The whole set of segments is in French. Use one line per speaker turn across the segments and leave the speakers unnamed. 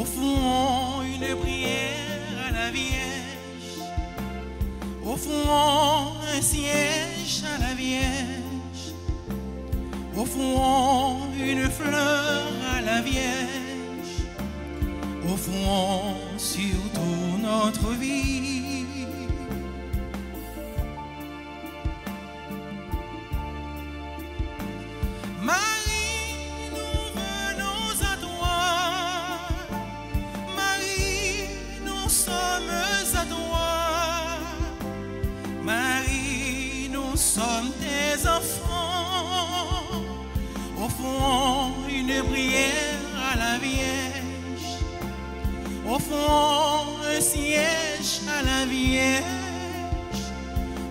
Offrons une prière à la Vierge. Offrons un siège à la Vierge. Offrons une fleur à la Vierge. Offrons surtout notre vie. Marie, nous venons à toi. Marie, nous sommes à toi. Marie, nous sommes tes enfants. Offrons une prière à la Vierge. Offrons un siège à la Vierge.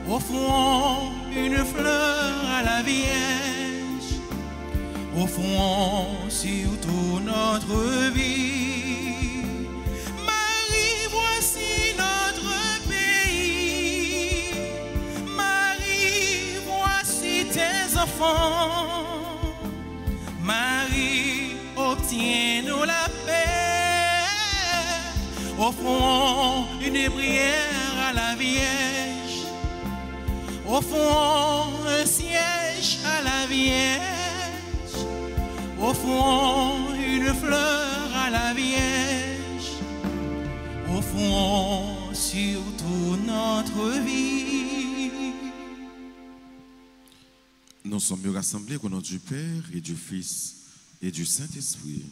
Offrons une fleur à la Vierge. Offrons surtout notre vie. Marie, voici notre pays. Marie, voici tes enfants. Marie, obtiens-nous la paix. Offrons une prière à la Vierge. Offrons un siège à la Vierge. Offrons une fleur à la Vierge. Offrons surtout notre vie.
Nous sommes rassemblés au nom du Père et du Fils et du Saint-Esprit.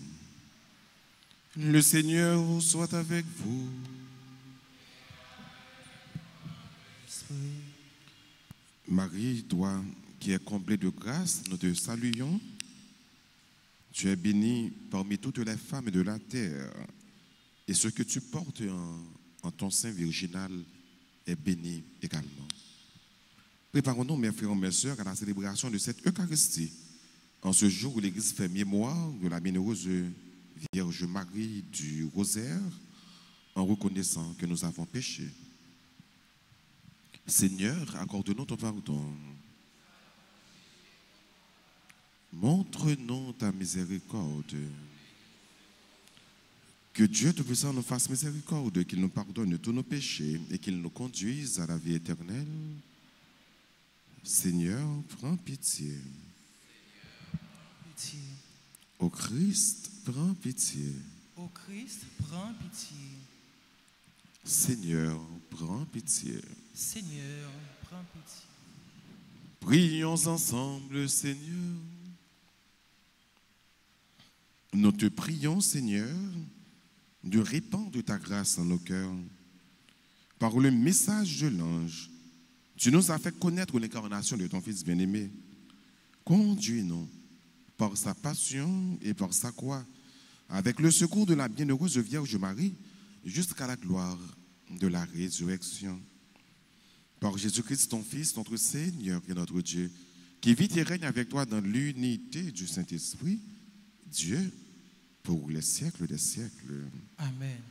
Le Seigneur soit avec vous. Marie, toi qui es comblée de grâce, nous te saluons. Tu es bénie parmi toutes les femmes de la terre, et ce que tu portes en ton sein virginal est béni également. Préparons-nous, mes frères et mes sœurs, à la célébration de cette Eucharistie, en ce jour où l'Église fait mémoire de la bienheureuse Vierge Marie du Rosaire, en reconnaissant que nous avons péché. Seigneur, accorde-nous ton pardon. Montre-nous ta miséricorde. Que Dieu Tout-Puissant nous fasse miséricorde, qu'il nous pardonne tous nos péchés et qu'il nous conduise à la vie éternelle. Seigneur, prends pitié.
Pitié.
Ô Christ, prends pitié.
Ô Christ, prends pitié.
Seigneur, prends pitié.
Seigneur, prends pitié.
Prions ensemble, Seigneur. Nous te prions, Seigneur, de répandre ta grâce en nos cœurs. Par le message de l'ange, tu nous as fait connaître l'incarnation de ton Fils bien-aimé. Conduis-nous par sa passion et par sa croix, avec le secours de la bienheureuse Vierge Marie, jusqu'à la gloire de la résurrection. Par Jésus-Christ, ton Fils, notre Seigneur et notre Dieu, qui vit et règne avec toi dans l'unité du Saint-Esprit, Dieu, pour les siècles des siècles.
Amen.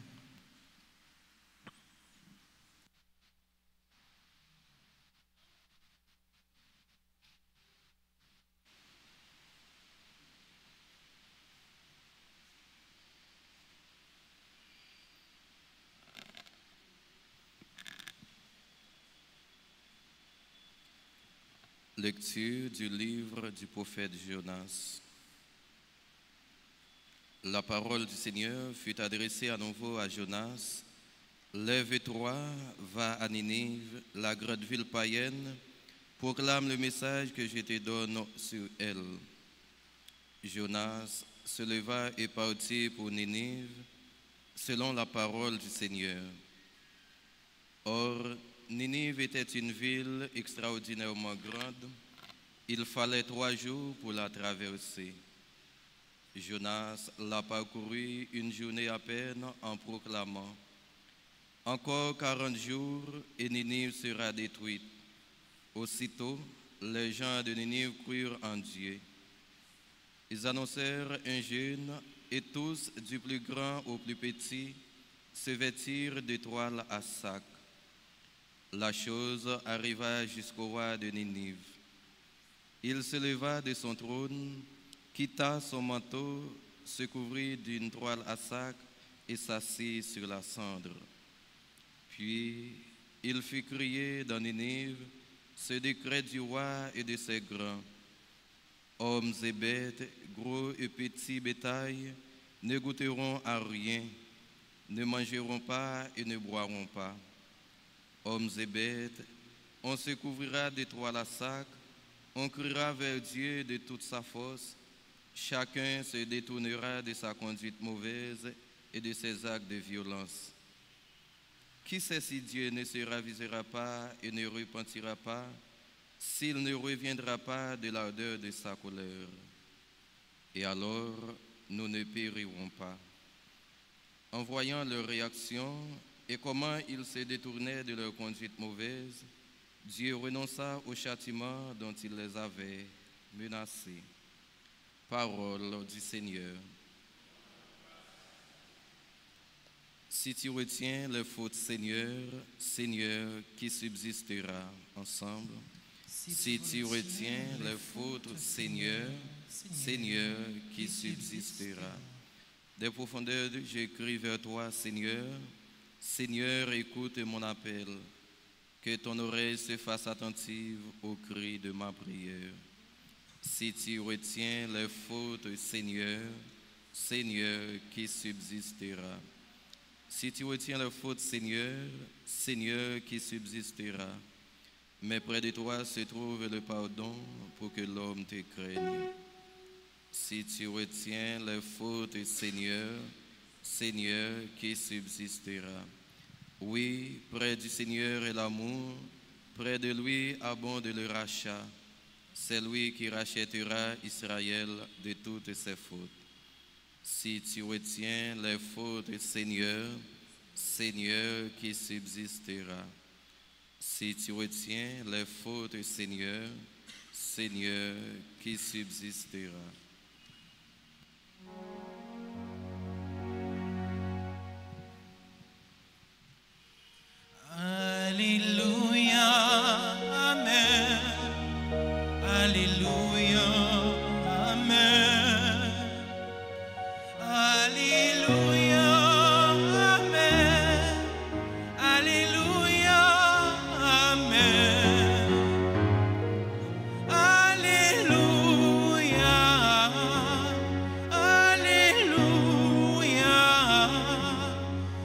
Lecture du livre du prophète Jonas. La parole du Seigneur fut adressée à nouveau à Jonas. Lève-toi, va à Ninive, la grande ville païenne, proclame le message que je te donne sur elle. Jonas se leva et partit pour Ninive, selon la parole du Seigneur. Or, Ninive était une ville extraordinairement grande. Il fallait 3 jours pour la traverser. Jonas l'a parcouru une journée à peine en proclamant « Encore 40 jours et Ninive sera détruite. » Aussitôt, les gens de Ninive crurent en Dieu. Ils annoncèrent un jeûne et tous, du plus grand au plus petit, se vêtirent de toiles à sac. La chose arriva jusqu'au roi de Ninive. Il se leva de son trône, quitta son manteau, se couvrit d'une toile à sac et s'assit sur la cendre. Puis il fit crier dans Ninive ce décret du roi et de ses grands. Hommes et bêtes, gros et petits bétail, ne goûteront à rien, ne mangeront pas et ne boiront pas. Hommes et bêtes, on se couvrira de toile à sac, on criera vers Dieu de toute sa force, chacun se détournera de sa conduite mauvaise et de ses actes de violence. Qui sait si Dieu ne se ravisera pas et ne repentira pas, s'il ne reviendra pas de l'ardeur de sa colère? Et alors, nous ne périrons pas. En voyant leur réaction et comment ils se détournaient de leur conduite mauvaise, Dieu renonça au châtiment dont il les avait menacés. Parole du Seigneur. Si tu retiens les fautes, Seigneur, Seigneur, qui subsistera ensemble. Si tu retiens les fautes, Seigneur, Seigneur, qui subsistera. Des profondeurs, j'écris vers toi, Seigneur. Seigneur, écoute mon appel. Que ton oreille se fasse attentive au cri de ma prière. Si tu retiens les fautes, Seigneur, Seigneur, qui subsistera. Si tu retiens les fautes, Seigneur, Seigneur, qui subsistera. Mais près de toi se trouve le pardon pour que l'homme te craigne. Si tu retiens les fautes, Seigneur, Seigneur, qui subsistera. Oui, près du Seigneur est l'amour, près de lui abonde le rachat. C'est lui qui rachètera Israël de toutes ses fautes. Si tu retiens les fautes, Seigneur, Seigneur, qui subsistera. Si tu retiens les fautes, Seigneur, Seigneur, qui subsistera.
Alléluia, Amen. Alléluia, Amen. Alléluia, Amen. Alléluia, Amen. Alléluia, Alléluia,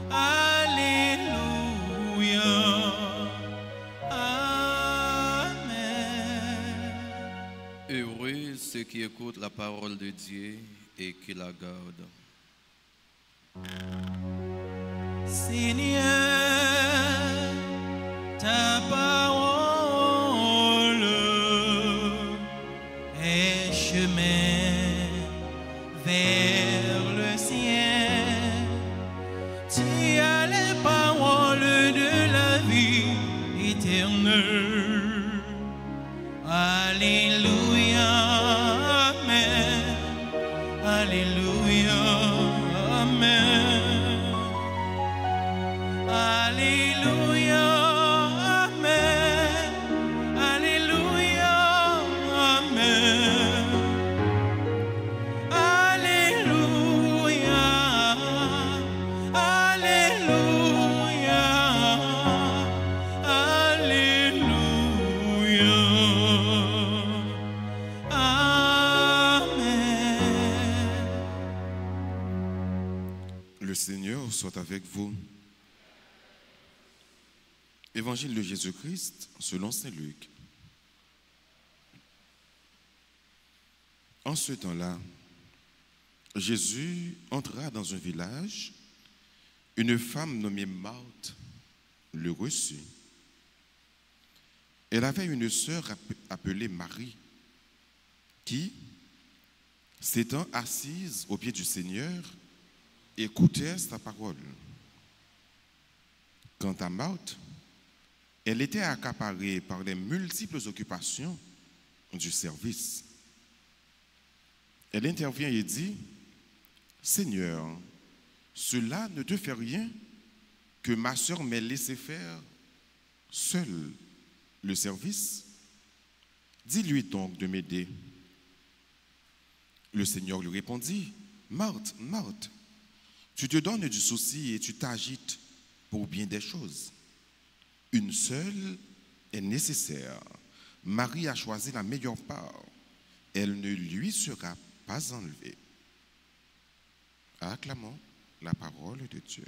Alléluia, Amen.
Heureux ceux qui écoutent la parole de Dieu et qui la gardent.
Seigneur, ta parole est chemin vers le ciel. Tu as les paroles de la vie éternelle. Alléluia, Amen. Alléluia, Amen. Alléluia, Amen. Alléluia, Amen. Alléluia, Alléluia, Alléluia, Amen.
Le Seigneur soit avec vous. Évangile de Jésus-Christ selon saint Luc. En ce temps-là, Jésus entra dans un village. Une femme nommée Marthe le reçut. Elle avait une sœur appelée Marie qui, s'étant assise au pied du Seigneur, écoutait sa parole. Quant à Marthe, elle était accaparée par les multiples occupations du service. Elle intervient et dit, « Seigneur, cela ne te fait rien que ma sœur m'ait laissé faire seule le service? Dis-lui donc de m'aider. » Le Seigneur lui répondit, « Marthe, Marthe, Tu te donnes du souci et tu t'agites pour bien des choses. Une seule est nécessaire. Marie a choisi la meilleure part. Elle ne lui sera pas enlevée. Acclamons la parole de Dieu.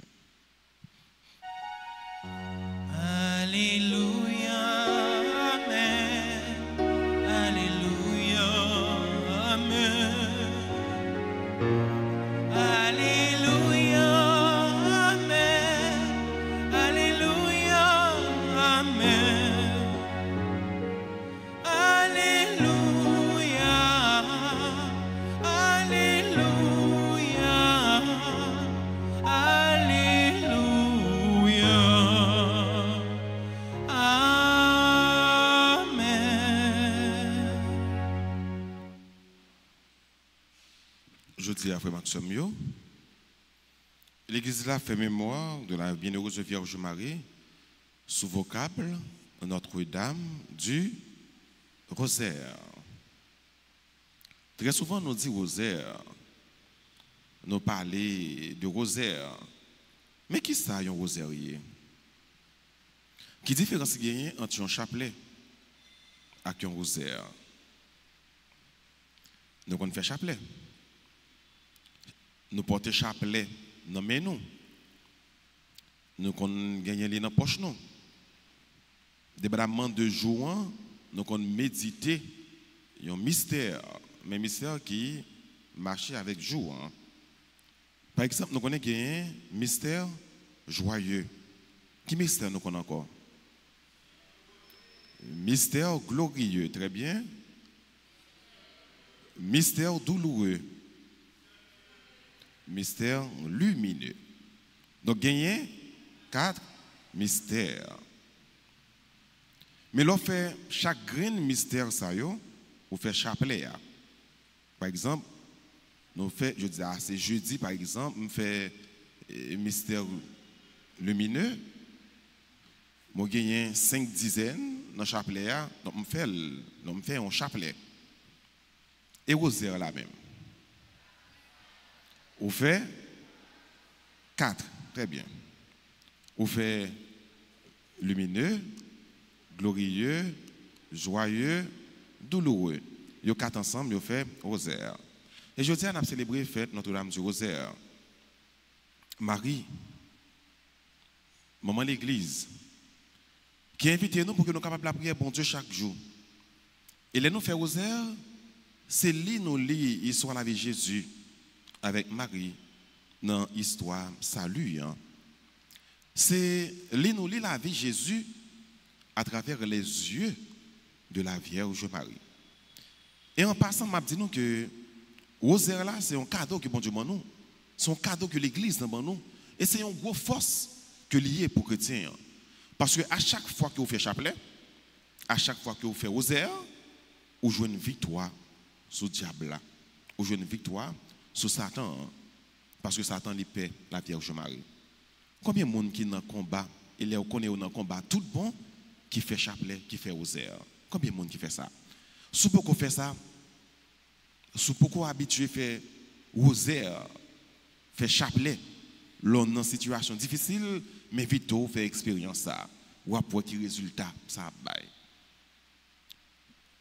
Alléluia, Amen. Alléluia, Amen. Alléluia, Amen. Alléluia, Amen. Alléluia, Alléluia, Alléluia, Amen.
Je dis à Frère Maxime, l'Église là fait mémoire de la bienheureuse Vierge Marie sous vocable Notre-Dame du Rosaire. Très souvent, nous dit rosaire, nous parlons de rosaire. Mais qui ça, un rosarier? Qui différence il y a entre un chapelet et un rosaire? Nous on fait chapelet. Nous portons chapelet dans les mains. Nous on gagne dans la poche. Débradement de jour, nous on méditer un mystère, mais mystère qui marche avec jour. Par exemple, nous connaissons un mystère joyeux. Qui mystère nous connaissons encore? Mystère glorieux, très bien. Mystère douloureux. Mystère lumineux. Donc, gagner 4 mystères. Mais l'on fait chaque grain mystère, ça y est, on fait chapelet. Par exemple, nous fait, je dis, c'est jeudi, par exemple, on fait mystère lumineux. Moi, j'ai 5 dizaines dans le chapelet, donc on fait un chapelet. Et rosaire là même. On fait 4, très bien. On fait lumineux, glorieux, joyeux, douloureux. Ils 4 ensemble, ils fait rosaire. Et je tiens à célébrer fête Notre-Dame du Rosaire. Marie, maman l'église, qui invite nous pour que nous soyons capables de prier bon Dieu chaque jour. Et là nous fait rosaire, c'est lui nous lit l'histoire de la vie de Jésus avec Marie dans l'histoire salut. C'est lui nous lit la vie de Jésus à travers les yeux de la Vierge Marie. Et en passant, m'a dit nous que rosaire là, c'est un cadeau que bon Dieu m'a nous. C'est un cadeau que l'Église nous m'a nous. Et c'est une grosse force que lié pour chrétiens. Parce que à chaque fois que vous faites chapelet, à chaque fois que vous faites rosaire, vous jouez une victoire sur le diable là. Vous jouez une victoire sur Satan. Parce que Satan lui paie la Vierge Marie. Combien de monde qui dans le combat, il est connaît dans le combat tout bon qui fait chapelet, qui fait rosaire. Combien de monde qui fait ça? Si beaucoup fait ça, si beaucoup habitué faire rosaire, faire chapelet, l'on dans une situation difficile, mais vite fait expérience ça, ou après qui résultat ça bail.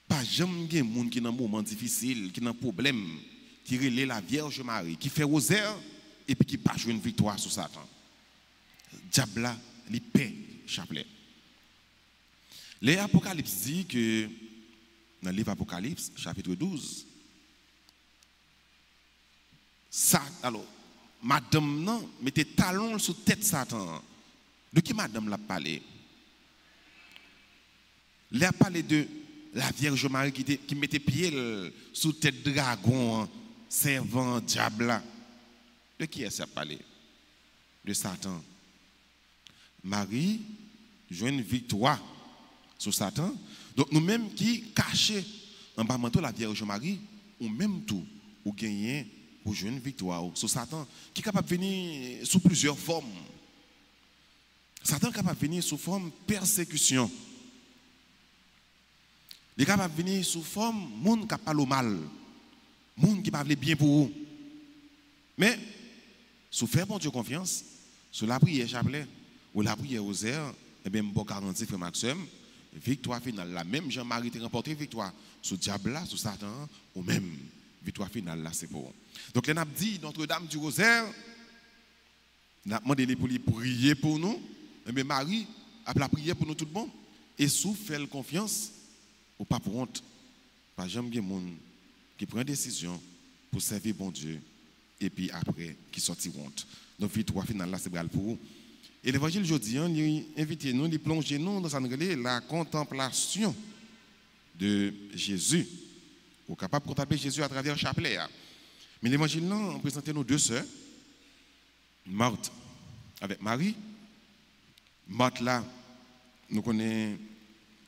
Pas jamais de monde qui dans un moment difficile, qui dans un problème, qui relève la Vierge Marie, qui fait rosaire et puis qui pas jouer une victoire sur Satan. Diable là, il paie chapelet. L'Apocalypse dit que dans le livre Apocalypse, chapitre 12, ça, alors, madame non, mettez talon sur tête Satan. De qui madame l'a parlé? Elle a parlé de la Vierge Marie qui mettait pied sous tête dragon, servant, diable. De qui est-ce qu'elle a parlé? De Satan. Marie joue une victoire sur Satan. Donc nous-mêmes qui cachons en bas manteau la Vierge Marie, ou même tout, ou gagner pour jouer une victoire sur Satan, qui est capable de venir sous plusieurs formes. Satan est capable de venir sous forme persécution. Il est capable de venir sous forme monde qui parle au mal, monde qui parle bien pour vous. Mais Si vous faites bon Dieu confiance, sur la prière chapelet ou la prière aux airs, eh bien, je garantis, frère Maxime, victoire finale, la même Jean-Marie t'a remporté victoire sur le diable, là, sur Satan, ou même victoire finale, là, c'est pour vous. Donc, on a dit, Notre-Dame du Rosaire, on a demandé pour lui prier pour nous, mais Marie a la prière pour nous tout le monde, et sous fait confiance, ou pas pour honte, pas jamais de monde qui prend une décision pour servir bon Dieu, et puis après, qui sortit honte. Donc, victoire finale, là, c'est pour vous. Et l'évangile aujourd'hui, il invite nous, il plonge nous dans la contemplation de Jésus. Vous êtes capable de contempler Jésus à travers le chapelet. Mais l'évangile, on présente nous deux sœurs, Marthe avec Marie. Marthe, là, nous connaissons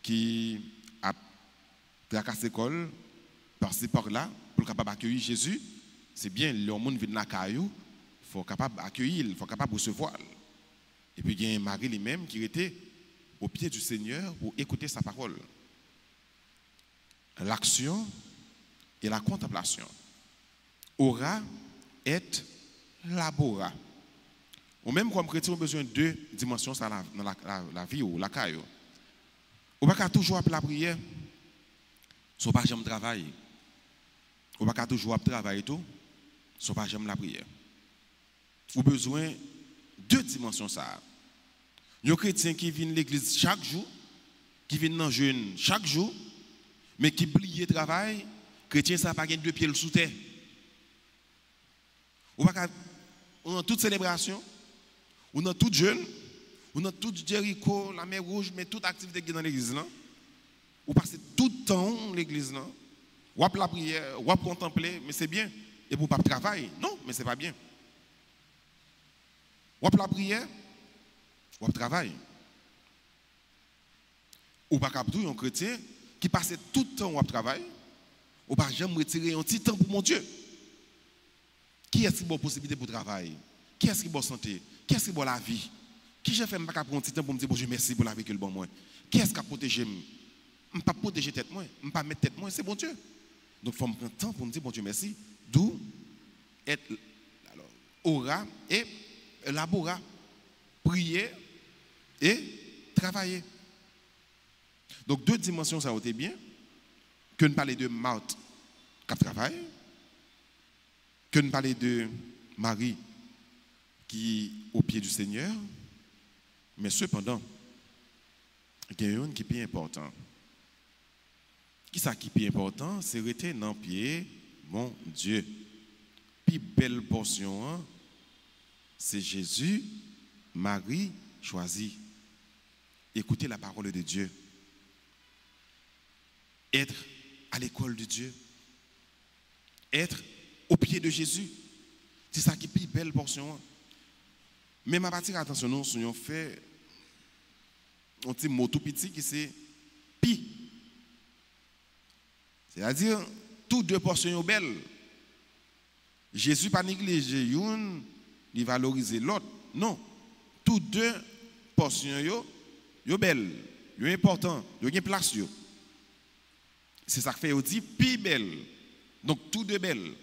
qui a tracassé l'école, par-ci par-là, pour capable d'accueillir Jésus. C'est bien, le monde vient dans la caillou, il faut capable d'accueillir, il faut capable de recevoir. Et puis il y a Marie lui-même qui était au pied du Seigneur pour écouter sa parole. L'action et la contemplation. Ora et labora. Ou même comme chrétien, on a besoin de deux dimensions dans la vie ou la caille. On ne peut pas toujours appeler la prière, si on ne peut pas jamais travailler. On ne peut pas toujours travailler tout, si on ne peut pas jamais la prière. On a besoin de deux dimensions. Il y a des chrétiens qui viennent à l'église chaque jour, qui viennent dans le jeûne chaque jour, mais qui oublient le travail. Les chrétiens ne savent pas gagner deux pieds sous terre. On a toute célébration, on a tout jeûne, on a tout Jéricho, la mer rouge, mais toute activité qui est dans l'église. On passe tout le temps dans l'église. On a la prière, on a contempler, mais c'est bien. Et pour ne pas travailler, non, mais ce n'est pas bien. On a la prière, on a travail. Ou pas capter un chrétien qui passe tout le temps à travail, ou pas jamais retirer un petit temps pour mon Dieu. Qui est-ce qui a une possibilité pour travailler? Qui est-ce qui a une santé? Qui est-ce qui a la vie? Qui j'ai fait un petit temps pour me dire bon Dieu merci pour la vie que le bon moi? Qui est-ce qui a protégé moi? Je ne peux pas protéger tête moi, je ne peux pas mettre tête moi, c'est bon Dieu. Donc il faut me prendre temps pour me dire bon Dieu merci. D'où être alors aura et labora, prier et travailler. Donc deux dimensions ça a été bien. Que nous parler de Marthe qui travaille, que nous parler de Marie qui est au pied du Seigneur, mais cependant, il y a une qui est plus important. Qui ça qui est plus important? C'est rester dans le pied, mon Dieu. Puis belle portion, c'est Jésus, Marie choisi. Écoutez la parole de Dieu. Être à l'école de Dieu. Être au pied de Jésus. C'est ça qui est plus belle portion. Mais ma partie, attention, nous avons fait un petit mot tout petit qui c'est pi. C'est-à-dire, toutes deux portions sont belles. Jésus n'a pas négligé une, il valorise l'autre. Non. Toutes deux portions sont belles, sont importantes, sont une place. C'est ça qui fait, on dit, pi belle. Donc, toutes deux belles.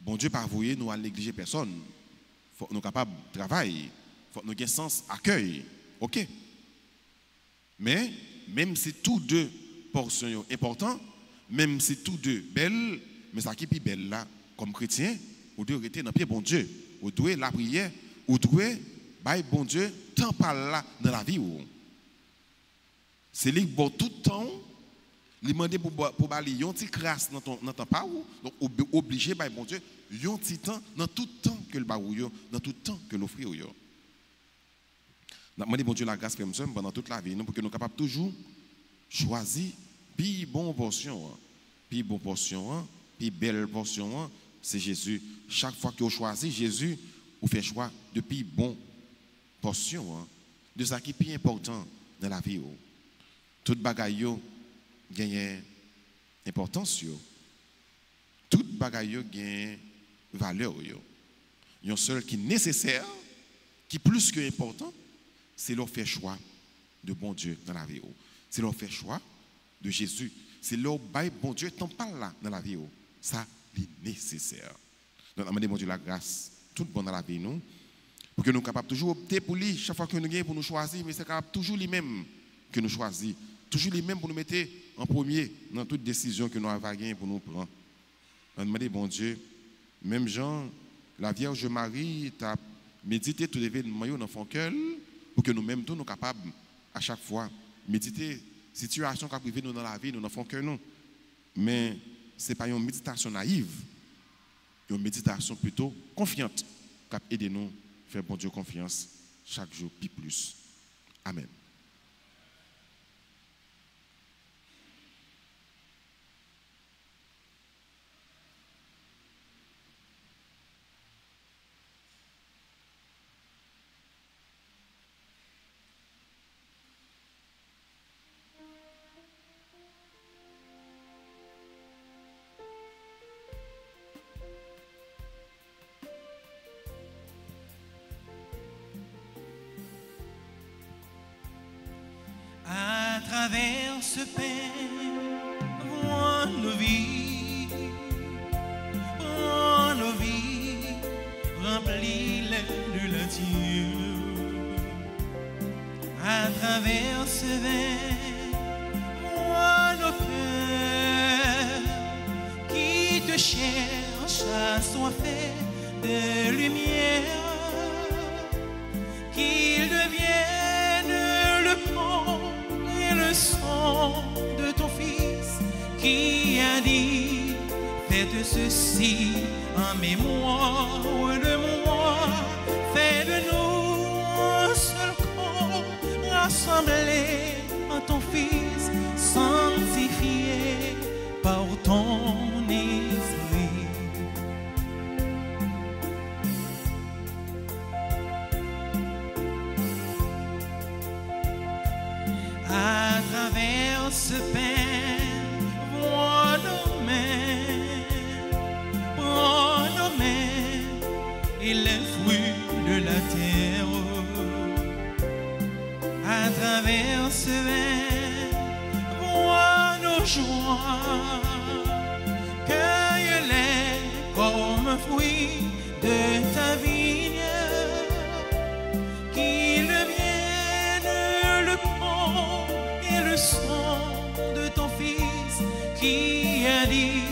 Bon Dieu, pas voué nous à négliger personne. Il faut que nous soyons capables de travailler. Il faut que nous ayons sens accueil. OK. Mais, même si tous deux portions sont importantes, même si tous deux belles, mais ça qui est plus belle là, comme chrétien, vous devez rester dans le pied bon Dieu. Vous devez la prière, vous devez, bon Dieu, tant par là dans la vie. C'est lui qui bon tout le temps. Il demande pour balayer un petit crasse dans ton parou, donc obligé par bon Dieu, un petit temps dans tout le temps que le barou, dans tout le temps que l'offre. Nous demandons bon Dieu la grâce comme ça pendant toute la vie, pour que nous soyons capables toujours choisir puis bonne portion, puis bonne portion, puis belle portion, c'est Jésus. Chaque fois que vous choisissez Jésus, vous faites choix de puis bonne portion, de ce qui est plus important dans la vie. Toute bagaille gagne importance, toute bagaille gagne valeur. Il y a un seul qui est nécessaire, qui est plus que important, c'est leur faire choix de bon Dieu dans la vie. C'est leur faire choix de Jésus. C'est leur bail bon Dieu t'en parle là dans la vie. Ça est nécessaire. Donc, demandez bon Dieu la grâce tout bon dans la vie, nous. Pour que nous soyons capables toujours opter pour lui, chaque fois que nous gagnons pour nous choisir, mais c'est capable toujours lui-même que nous choisissons. Toujours lui-même pour nous mettre en premier dans toute décision que nous avons gagné pour nous prendre. On demande, bon Dieu, même Jean, la Vierge Marie, t'a médité tout événement dans son cœur pour que nous-mêmes, nous sommes capables à chaque fois méditer situation qui a privé nous dans la vie, nous dans son cœur. Mais ce n'est pas une méditation naïve, une méditation plutôt confiante qui a aidé nous à faire bon Dieu confiance chaque jour, puis plus. Amen.
À travers ce pain, vois nos vies, remplis-les de la Dieu. À travers ce vin, vois nos cœurs qui te cherchent à soiffer de lumière, qu'ils deviennent le corps et le sang de ton Fils qui a dit, faites ceci en mémoire de moi, fais de nous un seul corps rassemblé en ton Fils, sanctifié par ton esprit. À travers ce pain, vois nos mains, prends nos mains et les fruits de la terre. À travers ce vin, vois nos joies, cueille-les comme fruits de ta vigne, qu'ils deviennent le corps et le sang de ton Fils qui a dit,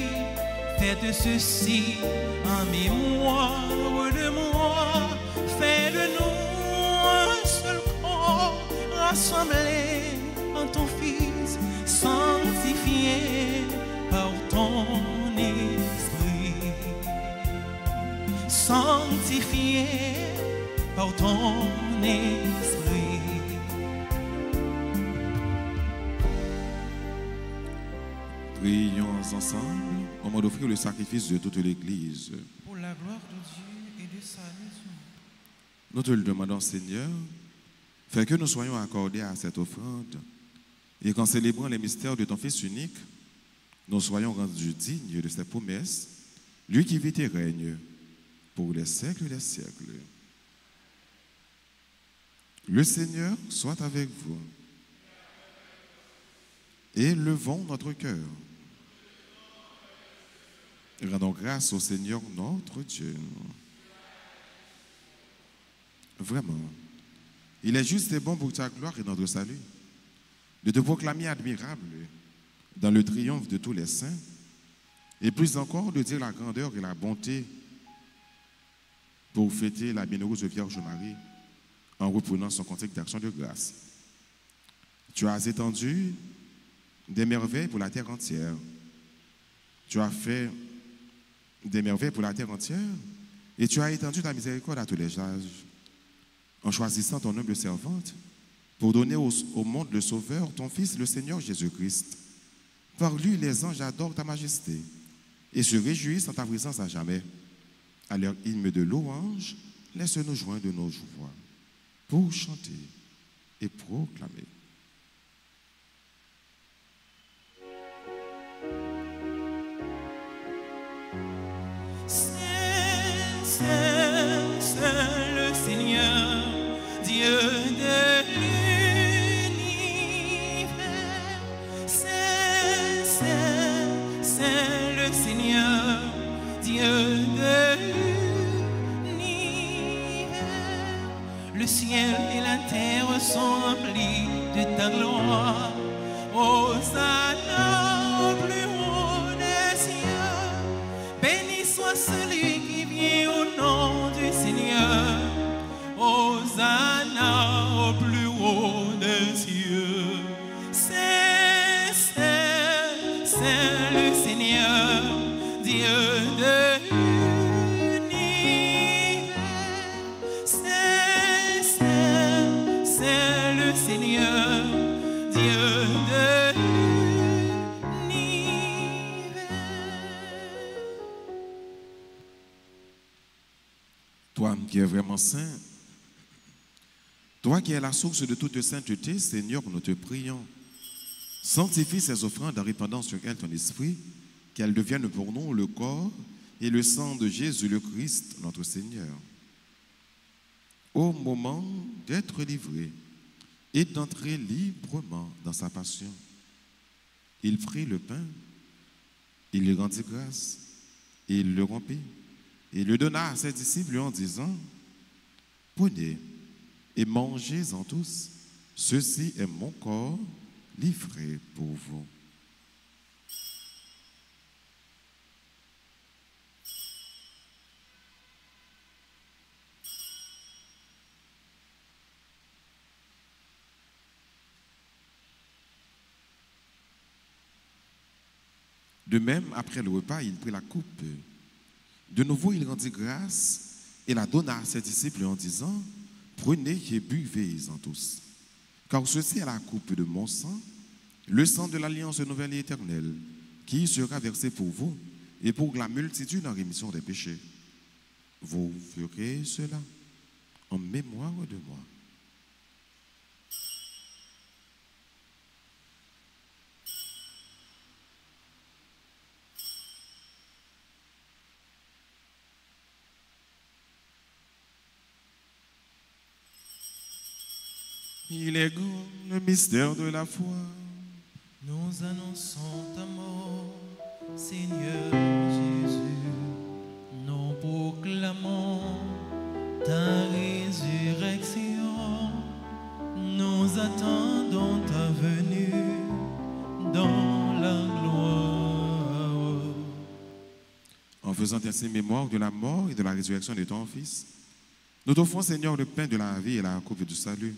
faites ceci en mémoire de moi, fais de nous un seul corps rassemblé en ton Fils, sanctifié par ton esprit, sanctifié par ton esprit.
Prions ensemble au moment d'offrir le sacrifice de toute l'Église.
Pour la gloire de Dieu et de sa maison.
Nous te le demandons, Seigneur, fais que nous soyons accordés à cette offrande et qu'en célébrant les mystères de ton Fils unique, nous soyons rendus dignes de ses promesses, lui qui vit et règne pour les siècles des siècles. Le Seigneur soit avec vous. Élevons notre cœur. Rendons grâce au Seigneur notre Dieu. Vraiment, il est juste et bon pour ta gloire et notre salut de te proclamer admirable dans le triomphe de tous les saints et plus encore de dire la grandeur et la bonté pour fêter la bienheureuse Vierge Marie en reprenant son contexte d'action de grâce. Tu as étendu des merveilles pour la terre entière. Tu as fait des merveilles pour la terre entière et tu as étendu ta miséricorde à tous les âges en choisissant ton humble servante pour donner au monde le Sauveur, ton Fils, le Seigneur Jésus-Christ. Par lui, les anges adorent ta majesté et se réjouissent en ta présence à jamais. À leur hymne de louange, laisse-nous joindre nos voix pour chanter et proclamer.
C'est le Seigneur, Dieu de l'univers. C'est le Seigneur, Dieu de l'univers. ciel et la terre sont remplis de ta gloire. Hosanna au plus haut des cieux. Béni soit celui qui vient au nom du Seigneur. Hosanna au plus haut des cieux. C'est le Seigneur, Dieu de l'univers. C'est le Seigneur, Dieu de l'univers.
Toi qui es vraiment saint, toi qui es la source de toute sainteté, Seigneur, nous te prions. Sanctifie ces offrandes en répandant sur elles ton esprit, qu'elles deviennent pour nous le corps et le sang de Jésus le Christ, notre Seigneur. Au moment d'être livré et d'entrer librement dans sa passion, il prit le pain, il lui rendit grâce, et il le rompit, et le donna à ses disciples en disant, « Prenez et mangez-en tous, ceci est mon corps livré pour vous. » De même, après le repas, il prit la coupe. De nouveau, il rendit grâce et la donna à ses disciples en disant, « Prenez et buvez-en tous, car ceci est la coupe de mon sang, le sang de l'alliance nouvelle et éternelle, qui sera versé pour vous et pour la multitude en rémission des péchés. Vous ferez cela en mémoire de moi. » Il est grand le mystère de la foi.
Nous annonçons ta mort, Seigneur Jésus. Nous proclamons ta résurrection. Nous attendons ta venue dans la gloire.
En faisant ainsi mémoire de la mort et de la résurrection de ton Fils, nous t'offrons, Seigneur, le pain de la vie et la coupe du salut.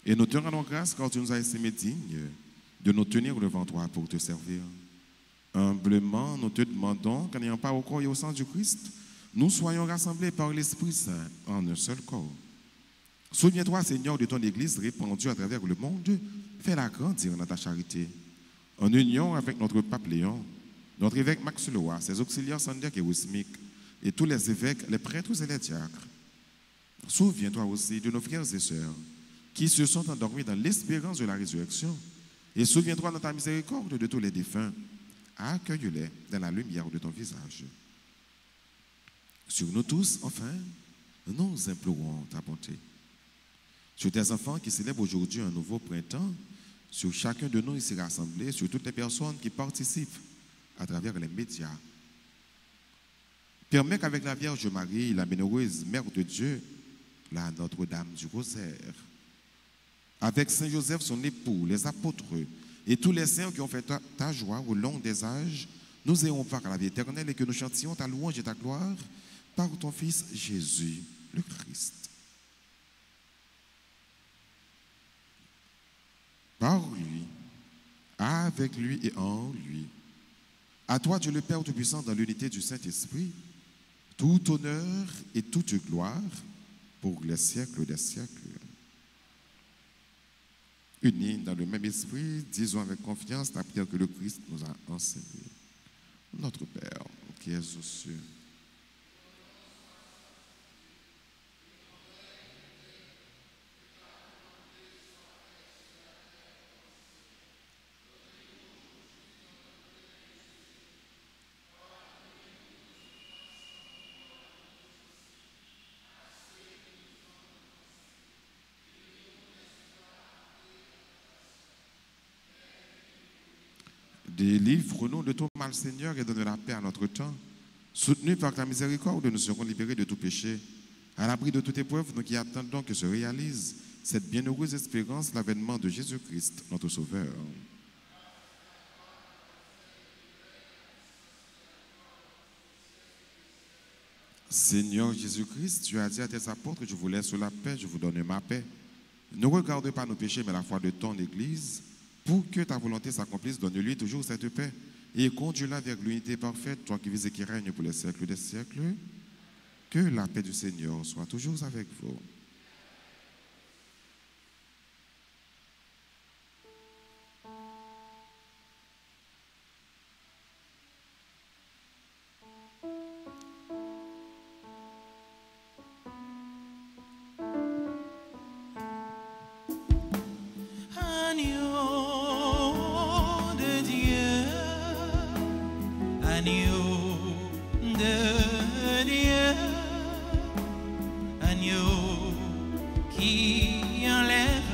Et nous te rendons grâce car tu nous as estimés dignes de nous tenir devant toi pour te servir. Humblement, nous te demandons qu'en n'ayant pas au corps et au sang du Christ, nous soyons rassemblés par l'Esprit Saint en un seul corps. Souviens-toi, Seigneur, de ton Église répandue à travers le monde. Fais-la grandir dans ta charité. En union avec notre pape Léon, notre évêque Max Leroy, ses auxiliaires Sandiak et Wismik, et tous les évêques, les prêtres et les diacres. Souviens-toi aussi de nos frères et sœurs qui se sont endormis dans l'espérance de la résurrection. Et souviens-toi de ta miséricorde de tous les défunts. Accueille-les dans la lumière de ton visage. Sur nous tous, enfin, nous implorons ta bonté. Sur tes enfants qui célèbrent aujourd'hui un nouveau printemps, sur chacun de nous ici rassemblés, sur toutes les personnes qui participent à travers les médias. Permets qu'avec la Vierge Marie, la bienheureuse Mère de Dieu, la Notre-Dame du Rosaire, avec Saint Joseph, son époux, les apôtres et tous les saints qui ont fait ta joie au long des âges, nous ayons part à la vie éternelle et que nous chantions ta louange et ta gloire par ton Fils Jésus, le Christ. Par lui, avec lui et en lui, à toi, Dieu le Père Tout-Puissant, dans l'unité du Saint-Esprit, tout honneur et toute gloire pour les siècles des siècles. Unis dans le même esprit, disons avec confiance la prière que le Christ nous a enseignée. Notre Père, qui es aux cieux, délivre-nous de tout mal, Seigneur, et donne la paix à notre temps. Soutenus par ta miséricorde, nous serons libérés de tout péché, À l'abri de toute épreuve, nous qui attendons que se réalise cette bienheureuse espérance, l'avènement de Jésus-Christ, notre Sauveur. Seigneur Jésus-Christ, tu as dit à tes apôtres, je vous laisse la paix, je vous donne ma paix. Ne regarde pas nos péchés, mais la foi de ton Église. Pour que ta volonté s'accomplisse, donne-lui toujours cette paix. Et conduis-la vers l'unité parfaite, toi qui vis et qui règnes pour les siècles des siècles. Que la paix du Seigneur soit toujours avec vous.
Agneau de Dieu, agneau de Dieu, agneau qui enlève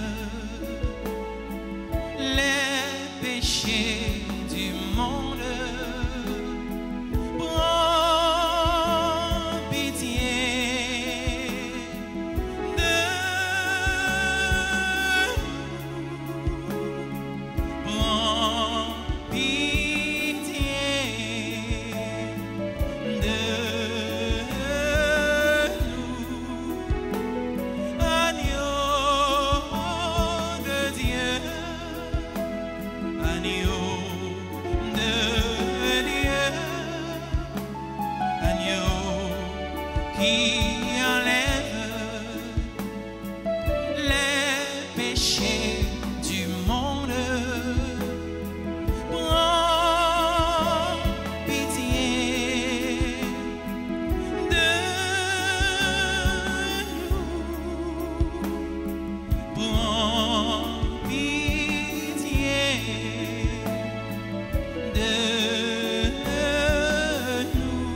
les péchés du monde. Prends pitié de prends pitié de nous. Agneau de Dieu, agneau de Dieu, agneau qui enlève les péchés du monde. Prends pitié de nous. Prends pitié de nous.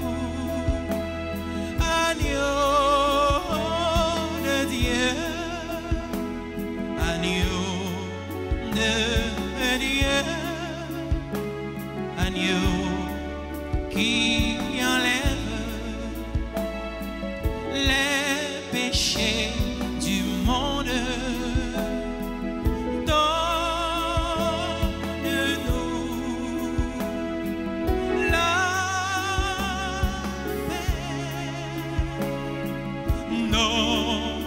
Agneau de Dieu, agneau de Dieu, agneau qui enlève les péchés du monde. Donne-nous la paix. Donne-nous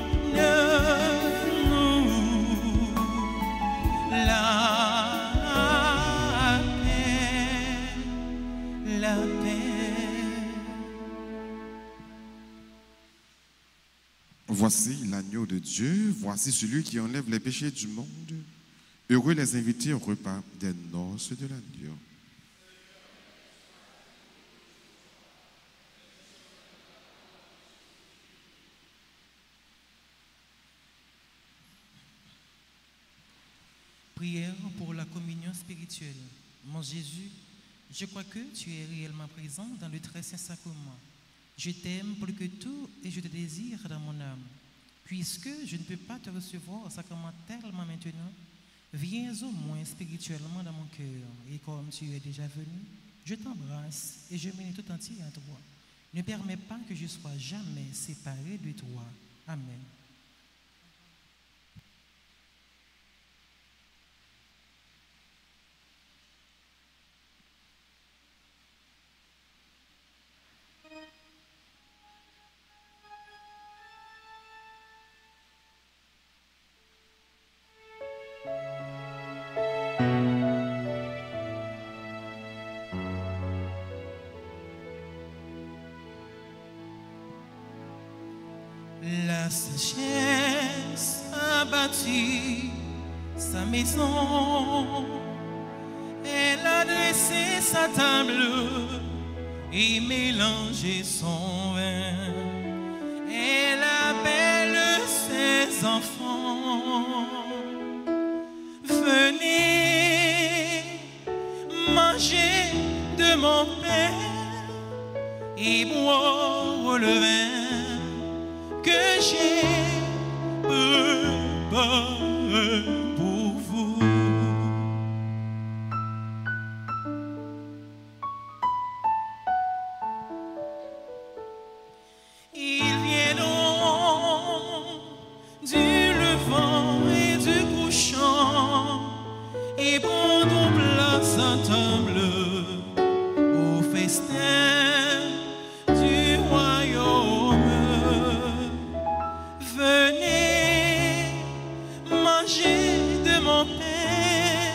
la paix, la paix.
Voici l'agneau de Dieu, voici celui qui enlève les péchés du monde. Heureux les invités au repas des noces de l'agneau.
Prière pour la communion spirituelle. Mon Jésus, je crois que tu es réellement présent dans le très saint sacrement. Je t'aime plus que tout et je te désire dans mon âme. Puisque je ne peux pas te recevoir sacramentellement maintenant, viens au moins spirituellement dans mon cœur. Et comme tu es déjà venu, je t'embrasse et je m'unis tout entier à toi. Ne permets pas que je sois jamais séparé de toi. Amen. La sagesse a bâti sa maison, elle a dressé sa table et mélangé son vin. Elle appelle ses enfants, venez manger de mon pain et boire le vin que j'ai préparé pour vous. Ils viendront présentable au festin du royaume. Venez manger de mon pain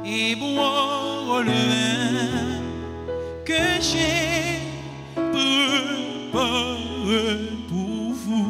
et boire le vin que j'ai préparé pour vous.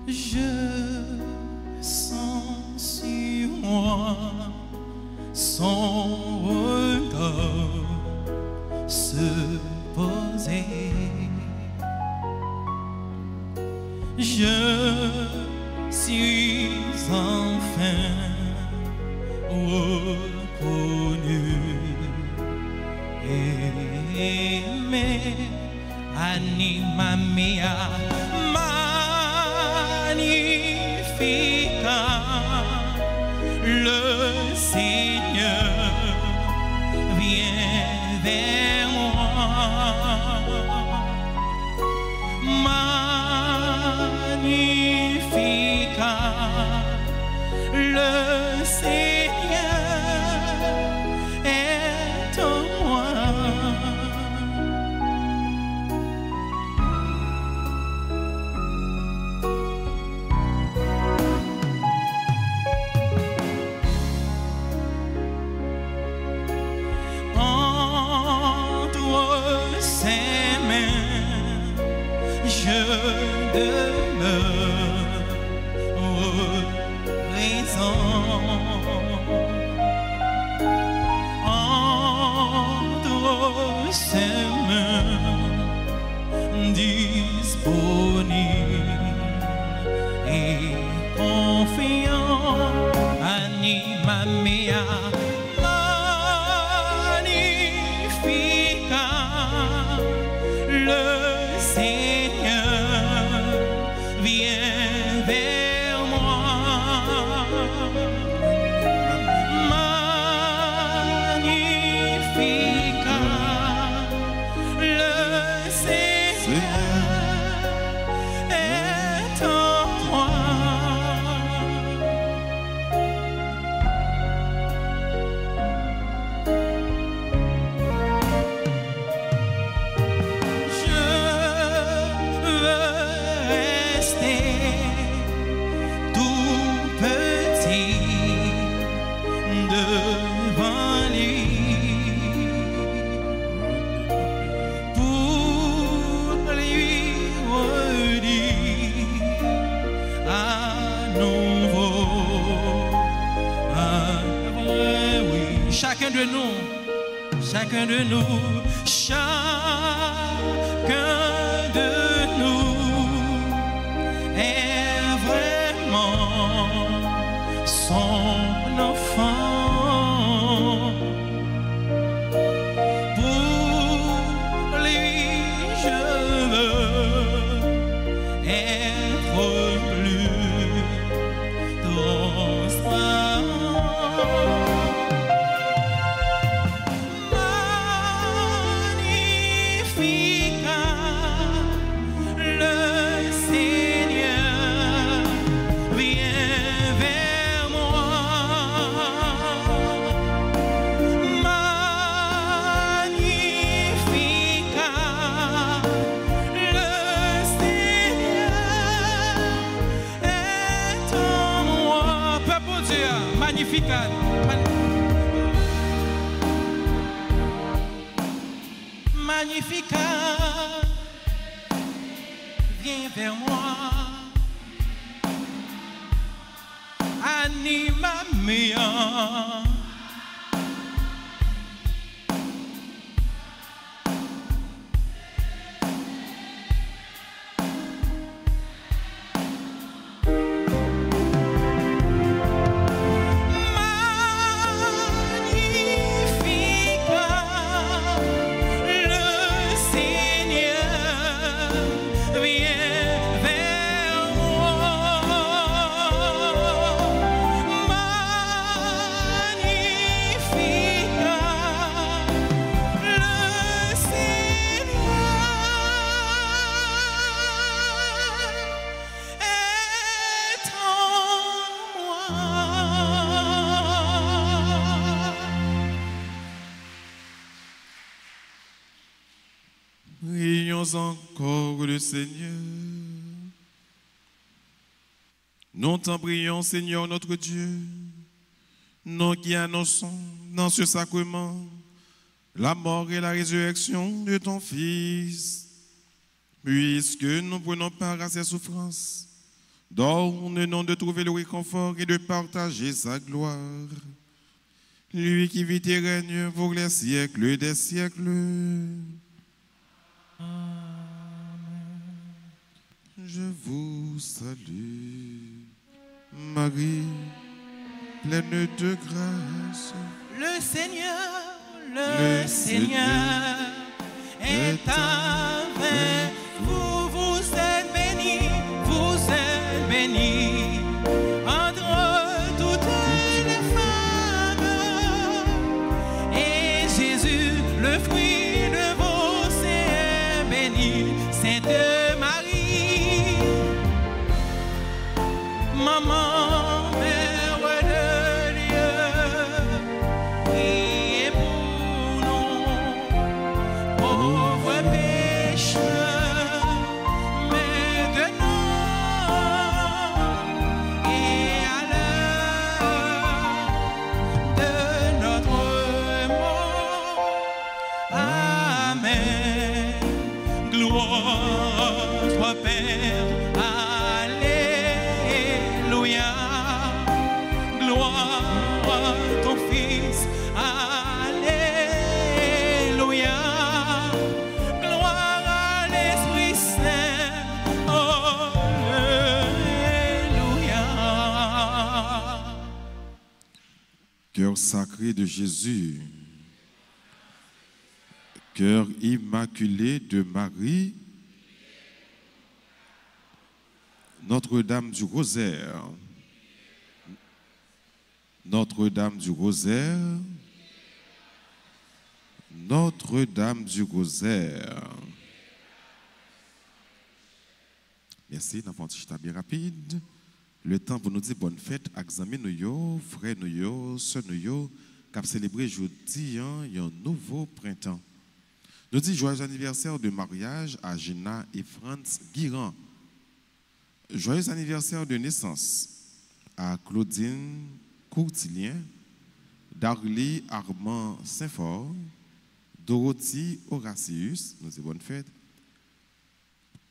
Je sens sur moi son regard se poser. Je suis enfin reconnu, aimé, anima mea. Le Seigneur vient vers moi. Magnificat, le Seigneur est en moi. Je demeure présent entre ses mains disponibles et confiant. Anima mea. Magnificat, le Seigneur vient vers moi. Magnificat, le Seigneur est en moi. Je chacun de nous, est vraiment son enfant. Pour lui, je veux être plus transparent. Magnificat. Magnificat, viens vers moi. Anima mia.
Prions encore le Seigneur. Nous t'en prions, Seigneur notre Dieu, nous qui annonçons dans ce sacrement la mort et la résurrection de ton Fils, puisque nous prenons part à ses souffrances, donne-nous de trouver le réconfort et de partager sa gloire. Lui qui vit et règne pour les siècles des siècles. Je vous salue, Marie, pleine de grâce.
Le Seigneur est avec vous. Vous êtes bénie entre toutes les femmes. Et Jésus, le fruit de vos seins, est béni. Sainte Marie, maman, mère de Dieu, priez pour nous, pauvres pécheurs, maintenant et à l'heure de notre mort. Amen. Gloire soit Père. Alléluia. Gloire à ton Fils. Alléluia. Gloire à l'Esprit Saint. Alléluia.
Cœur sacré de Jésus, cœur immaculé de Marie, Notre-Dame du Rosaire, Notre-Dame du Rosaire, Notre-Dame du Rosaire. Merci, l'enfant bien rapide. Le temps pour nous dire bonne fête, examen nous, frères nous, sœurs nous, qui célébrer aujourd'hui un nouveau printemps. Nous disons joyeux anniversaire de mariage à Gina et Franz Guirand. Joyeux anniversaire de naissance à Claudine Courtilien, Darly Armand Saint-Fort, Dorothy Horatius, nous disons bonne fête,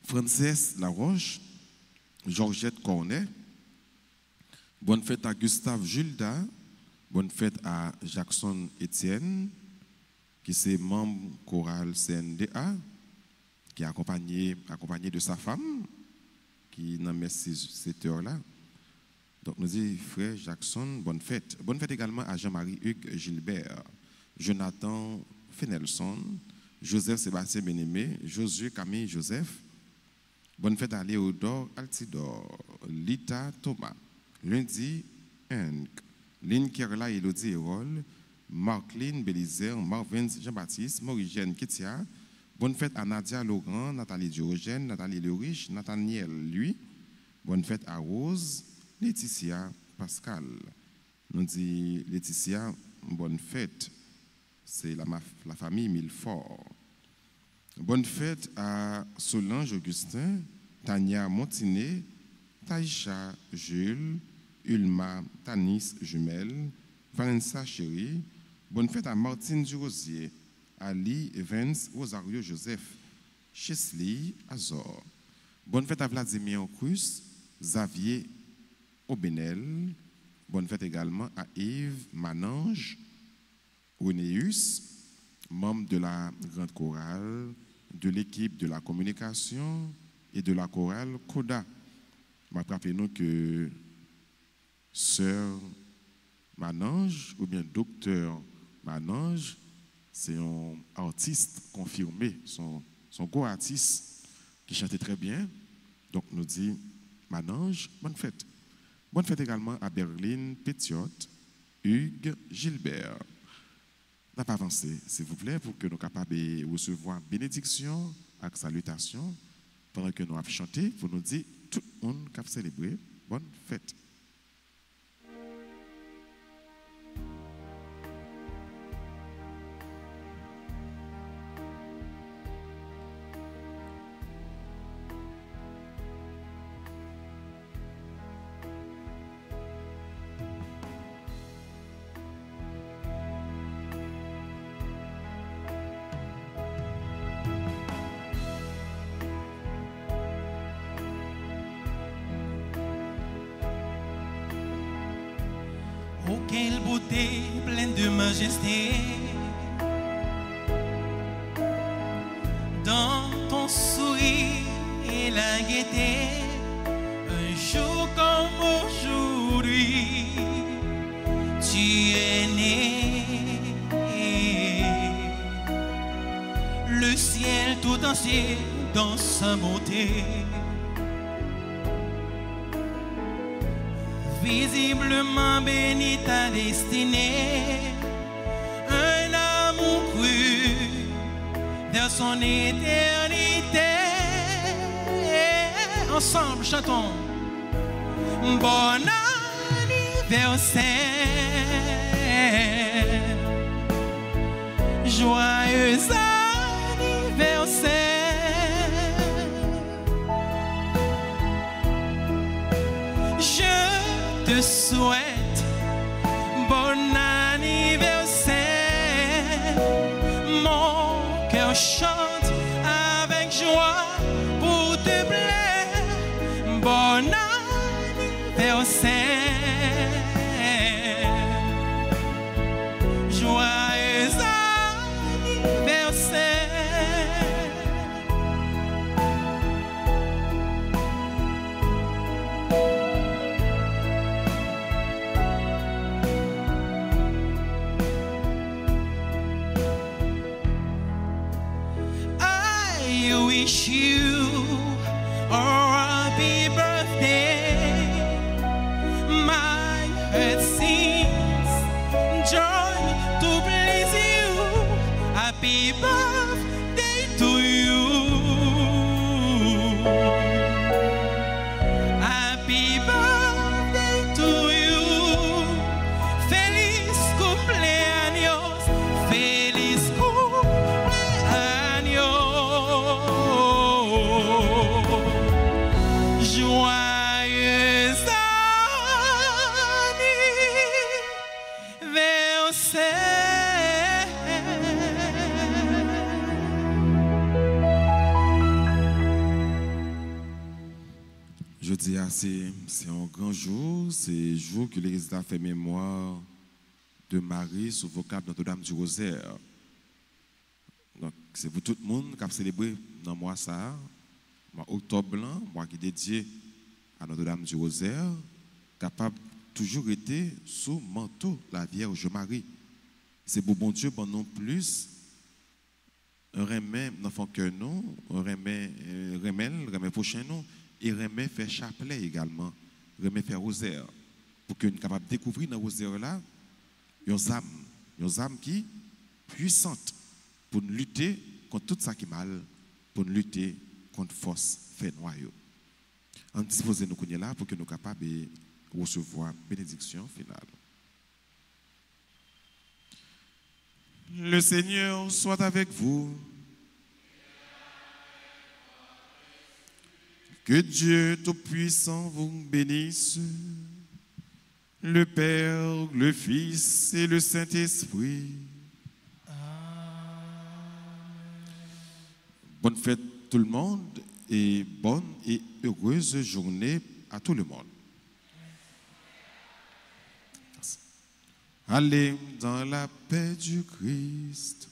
Frances Laroche, Georgette Cornet, bonne fête à Gustave Julda, bonne fête à Jackson Etienne, qui est membre choral CNDA, qui est accompagné de sa femme, qui n'a mis cette heure-là. Donc nous disons, frère Jackson, bonne fête. Bonne fête également à Jean-Marie Hugues Gilbert, Jonathan Fenelson, Joseph Sébastien Bénémé, Josué Camille Joseph. Bonne fête à Léodore Altidor, Lita Thomas, Lundi Henk, Lynn Kerla Elodie Hérol, Marcline Bélizer, Marvin Jean-Baptiste, Maurigène Kétia. Bonne fête à Nadia Laurent, Nathalie Diogène, Nathalie Lerich, Nathaniel Lui. Bonne fête à Rose, Laetitia Pascal. Nous dit Laetitia, bonne fête. C'est la famille Milfort. Bonne fête à Solange Augustin, Tania Montinet, Taïcha Jules, Ulma Tanis Jumel, Vanessa Chéri. Bonne fête à Martine Durosier, Ali Evans, Rosario Joseph, Chesley Azor. Bonne fête à Vladimir Cruz, Xavier Aubenel. Bonne fête également à Yves Manange, Renéus, membre de la grande chorale, de l'équipe de la communication et de la chorale Coda. Rappelez-nous que sœur Manange ou bien docteur Manange, c'est un artiste confirmé, son gros artiste qui chantait très bien. Donc nous dit Manange, bonne fête. Bonne fête également à Berline Pétiot, Hugues Gilbert. On n'a pas avancé, s'il vous plaît, pour que nous soyons capables de recevoir bénédiction et salutation pendant que nous avons chanté, pour nous dire tout le monde qui a célébré. Bonne fête.
Oh, quelle beauté pleine de majesté dans ton sourire et la gaieté. Un jour comme aujourd'hui, tu es né. Le ciel tout entier dans sa beauté. Visiblement béni ta destinée, un amour cru vers son éternité. Ensemble, chantons. Bon anniversaire, joyeux anniversaire. Je te souhaite bon anniversaire. Mon cœur chante avec joie pour te plaire. Bon anniversaire, joyeux anniversaire. I wish you a happy birthday. My heart sings joy to please you. Happy birthday to you. Happy birthday to you. Feliz cumpleaños. Feliz joyeux
Je dis, c'est un grand jour, c'est le jour que l'Église a fait mémoire de Marie sous vocable Notre-Dame du Rosaire. c'est pour tout le monde qui a célébré dans le mois ça, mois octobre blanc, mois qui est dédié à Notre-Dame du Rosaire, capable toujours été sous manteau la Vierge Marie. C'est pour bon Dieu, pour non plus, un remet dans cœur nous, un remet prochain nous, et remet faire chapelet également, remet faire rosaire, pour que nous soyons capables de découvrir dans le rosaire là, une âme qui est puissante pour nous lutter contre tout ça qui est mal, pour nous lutter contre force fait noyau. On dispose nous connaître là pour que nous soyons capables de recevoir bénédiction finale. Le Seigneur soit avec vous. Que Dieu Tout-Puissant vous bénisse, le Père, le Fils et le Saint-Esprit. Bonne fête tout le monde et bonne et heureuse journée à tout le monde. Merci. Allez dans la paix du Christ.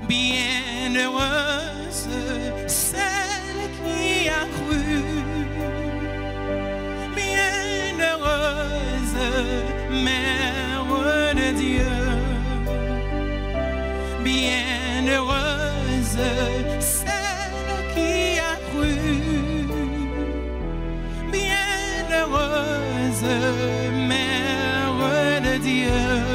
Bienheureuse celle qui a cru, bienheureuse Mère de Dieu, bienheureuse celle qui a cru, bienheureuse Mère de Dieu.